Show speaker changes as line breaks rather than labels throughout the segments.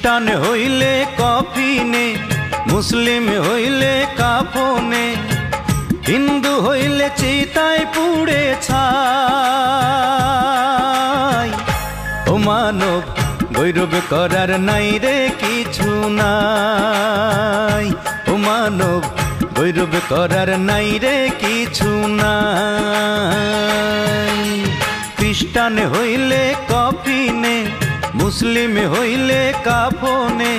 খ্রিস্টান হইলে কফিনে, মুসলিম হইলে কাফনে, হিন্দু হইলে চিতায় পুড়ে ছাই। ও মানব গৌরব করার নাই রে কিছু নাই, ও মানব গৌরব করার নাই রে কিছু নাই। খ্রিস্টান হইলে কফিনে, মুসলিম হইলে কাফনে,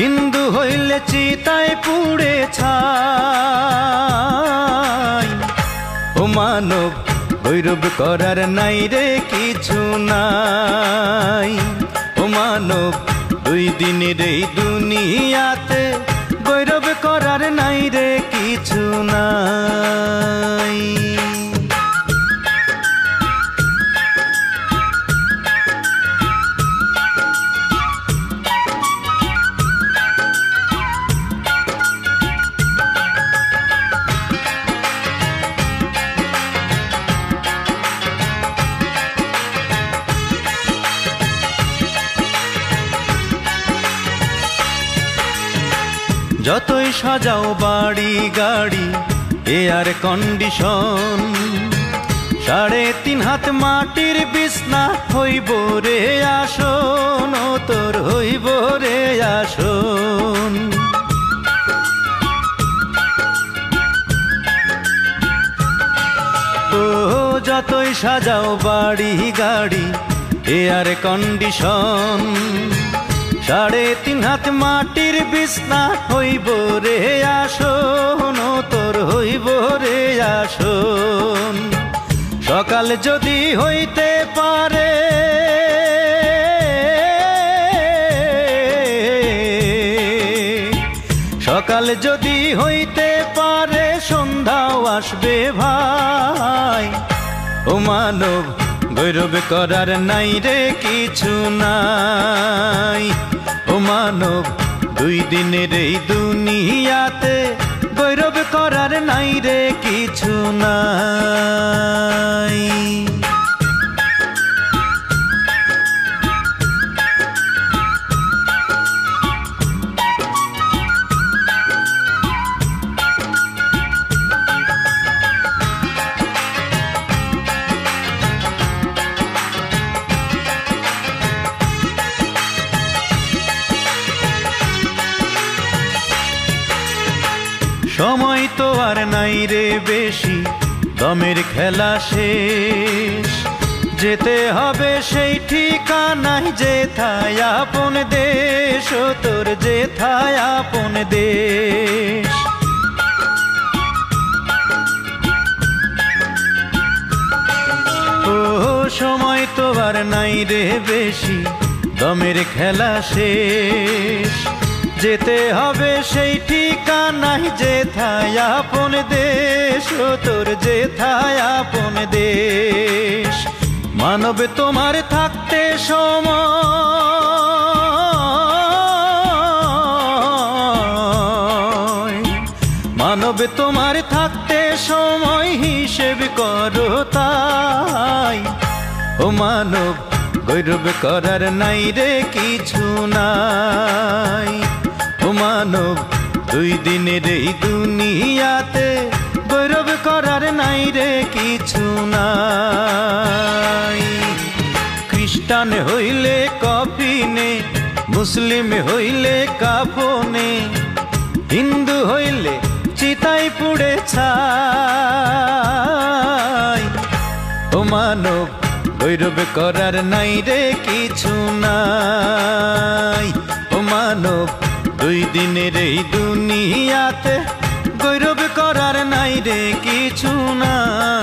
হিন্দু হইলে চিতায় পুড়ে ছাই। ও মানব গৌরব করার নাই রে কিছু নাই, ও মানব দুই দিনের এই দুনিয়াতে গৌরব করার নাই রে কিছু নাই। যতই সাজাও বাড়ি গাড়ি এয়ার কন্ডিশন, 3.5 হাত মাটির বিছনা হইব রে আসন, ও তোর হইব রে আসন। ও যতই সাজাও বাড়ি গাড়ি এয়ার কন্ডিশন, 3.5 হাত মাটির বিছনা হইব রে আসন, ও তোর হইব রে আসন। সকাল যদি হইতে পারে, সকাল যদি হইতে পারে, সন্ধ্যাও আসবে ভাই। ও মানব গৌরব করার নাই রে কিছু নাই, ও মানব দুই দিনের এই দুনিয়াতে গৌরব করার নাই রে কিছু নাই। সময় তো আর নাই রে বেশি, দমের খেলা শেষ, যেতে হবে সেই ঠিকানায় যেথায় আপন দেশ, ও তোর যেথায় আপন দেশ। ও সময় তো আর নাই রে বেশি, দমের খেলা শেষ, যেতে হবে সেই ঠিকানায় যেথায় আপন দেশ, ও তোর যেথায় আপন দেশ। মানব তোমার থাকতে সময়, মানব তোমার থাকতে সময় হিসেব করো তাই। ও মানব গৌরব করার নাই রে কিছু নাই, ও মানব দুই দিনের এই দুনিয়াতে গৌরব করার নাই রে কিছু নাই। খ্রিস্টান হইলে কফিনে, মুসলিম হইলে কাফনে, হিন্দু হইলে চিতায় পুড়ে ছাই। ও মানব গৌরব করার নাই রে কিছু নাই, ও মানব দুই দিনের এই দুনিয়াতে গৌরব করার নাই রে কিছু নাই।